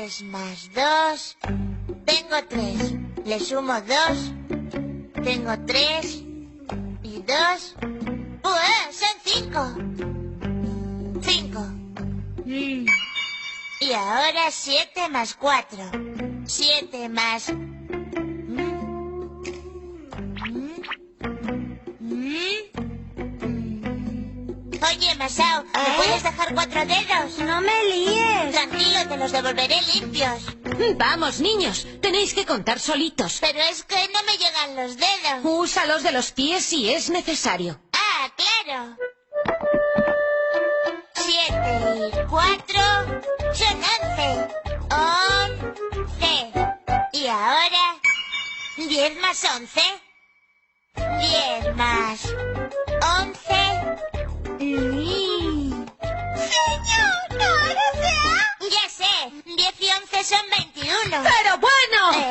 3 más 2. Tengo 3. Le sumo 2. Tengo 3. Y 2. Son 5. 5. Y ahora 7 más 4. 7 más... Oye, Masao, ¿me puedes dejar 4 dedos? No me líes. Tranquilo, te los devolveré limpios. Vamos, niños, tenéis que contar solitos. Pero es que no me llegan los dedos. Úsalos de los pies si es necesario. Ah, claro. 7 y 4 son 11. 11. Y ahora, 10 más 11. 10 más 11. Señor, no, no sea. Ya sé, 10 y 11 son 21. ¡Pero